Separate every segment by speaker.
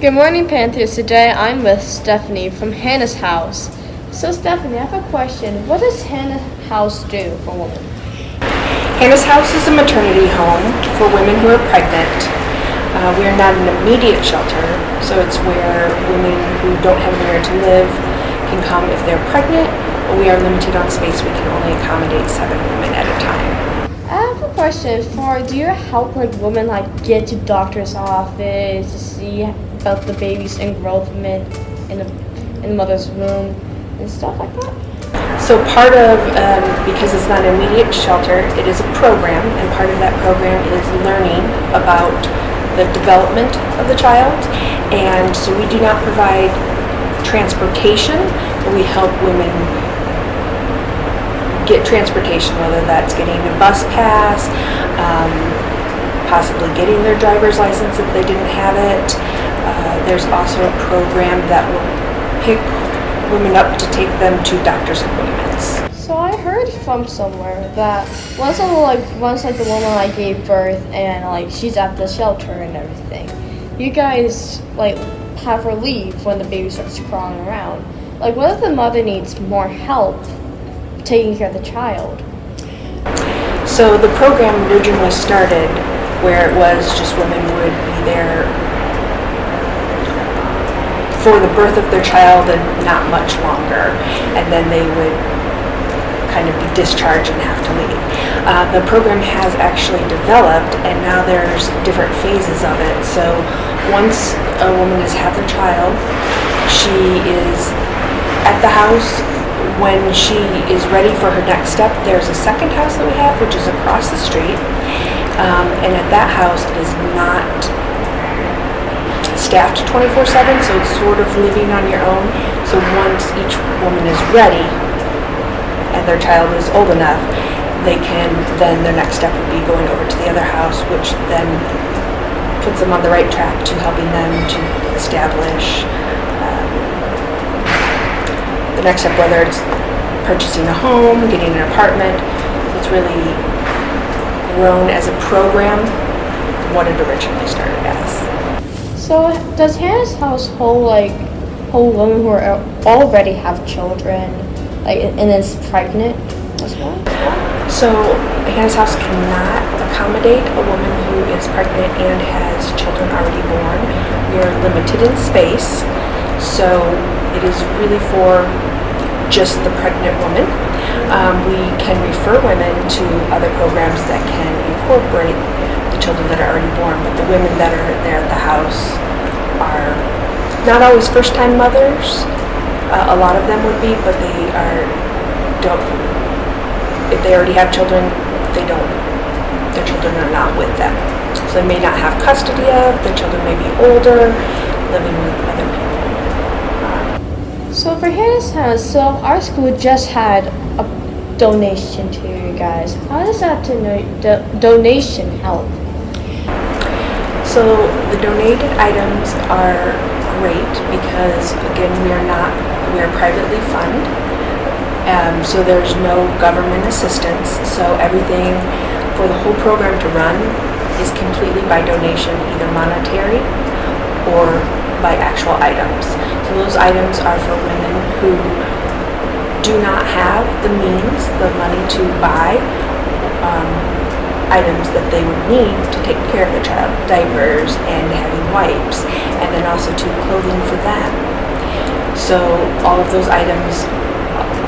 Speaker 1: Good morning, Panthers. Today I'm with Stephanie from Hannah's house. So, Stephanie, I have a question. What does Hannah's house do for women?
Speaker 2: Hannah's house is a maternity home for women who are pregnant. We are not an immediate shelter, so it's where women who don't have anywhere to live can come if they're pregnant, but we are limited on space. We can only accommodate 7 women at a time.
Speaker 1: I have a question. Do you help women get to doctor's office to see about the baby's engrowthment in the mother's womb and stuff like that?
Speaker 2: So part of, because it's not an immediate shelter, it is a program, and part of that program is learning about the development of the child. And so we do not provide transportation, but we help women get transportation, whether that's getting a bus pass, possibly getting their driver's license if they didn't have it. There's also a program that will pick women up to take them to doctor's appointments.
Speaker 1: So I heard from somewhere that once the woman gave birth and she's at the shelter and everything, you guys have her leave when the baby starts crawling around. What if the mother needs more help taking care of the child?
Speaker 2: So the program originally started where it was just women would be there for the birth of their child and not much longer, and then they would kind of be discharged and have to leave. The program has actually developed, and now there's different phases of it. So once a woman has had the child, she is at the house. When she is ready for her next step, there's a second house that we have, which is across the street, and at that house it is not staffed 24/7, so it's sort of living on your own. So once each woman is ready and their child is old enough, then their next step would be going over to the other house, which then puts them on the right track to helping them to establish the next step, whether it's purchasing a home, getting an apartment. It's really grown as a program, what it originally started as.
Speaker 1: So does Hannah's house hold women who already have children, and is pregnant as well?
Speaker 2: So Hannah's house cannot accommodate a woman who is pregnant and has children already born. We are limited in space, so it is really for just the pregnant woman. We can refer women to other programs that can incorporate the children that are already born, but the women that are there at the house are not always first-time mothers. A lot of them would be, but if they already have children, their children are not with them. So they may not have custody of, their children may be older, living with other people.
Speaker 1: So for Hannah's house, our school just had a donation to you guys. How does that donation help?
Speaker 2: So the donated items are great because, again, we are privately funded. So there's no government assistance. So everything for the whole program to run is completely by donation, either monetary or by actual items. So those items are for women who do not have the means, the money to buy items that they would need to take care of the child, diapers and having wipes, and then also to clothing for them. So all of those items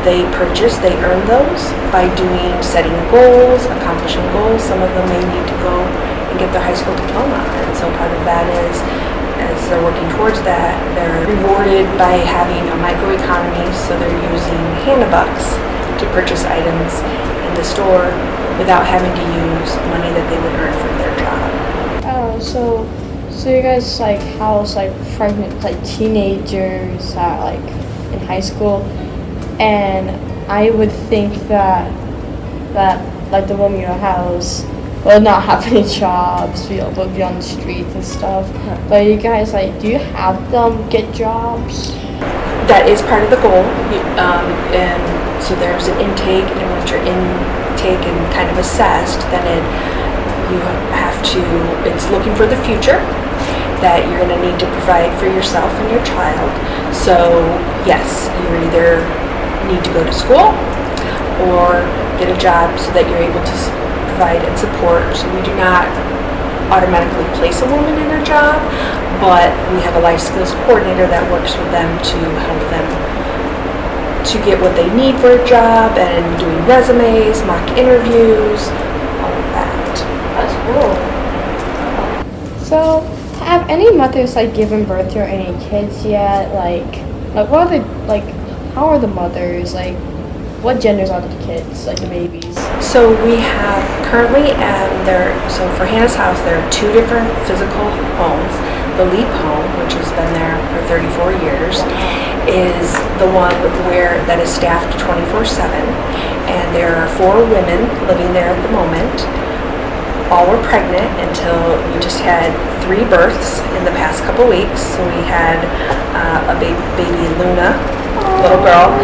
Speaker 2: they purchase, they earn those by setting goals, accomplishing goals. Some of them may need to go and get their high school diploma, and so part of that is, as they're working towards that, they're rewarded by having a microeconomy, so they're using Hannah Bucks to purchase items in the store without having to use money that they would earn from their job.
Speaker 1: Oh, so you guys house pregnant teenagers in high school, and I would think that the women in your house will not have any jobs, will be on the streets and stuff. But you guys do you have them get jobs?
Speaker 2: That is part of the goal, and so there's an intake, and once you're intake and kind of assessed, then it's looking for the future. that you're going to need to provide for yourself and your child. So yes, you either need to go to school or get a job so that you're able to provide and support. So we do not automatically place a woman in a job, but we have a life skills coordinator that works with them to help them to get what they need for a job, and doing resumes, mock interviews, all of that.
Speaker 1: That's cool. So, have any mothers like given birth to any kids yet? Like what are the how are the mothers like? What genders are the kids, like the babies?
Speaker 2: So we have currently so for Hannah's house there are 2 different physical homes. The Leap home, which has been there for 34 years, is the one that is staffed 24/7, and there are 4 women living there at the moment. All were pregnant until we just had 3 births in the past couple weeks. So we had a baby Luna, little girl,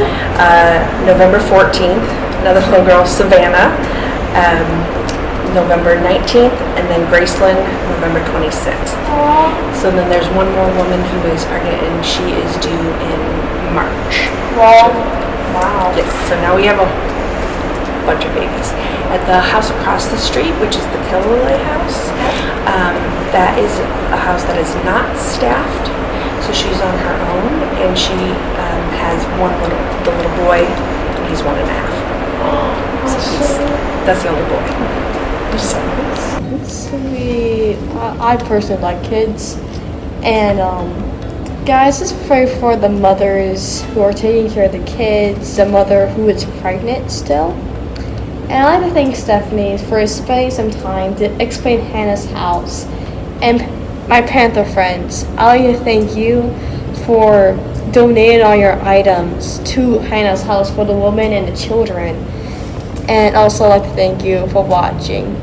Speaker 2: November 14th, another little girl, Savannah, November 19th, and then Graceland, November 26th. So then there's one more woman who is pregnant, and she is due in March.
Speaker 1: Wow.
Speaker 2: Yes, so now we have a bunch of babies. At the house across the street, which is the Killalay house, that is a house that is not staffed. So she's on her own, and she has the little boy, and he's 1.5. So that's the only boy.
Speaker 1: Sweet. I personally like kids, and guys, just pray for the mothers who are taking care of the kids, the mother who is pregnant still. And I'd like to thank Stephanie for spending some time to explain Hannah's house and my Panther friends. I'd like to thank you for donating all your items to Hannah's house for the women and the children. And also like to thank you for watching.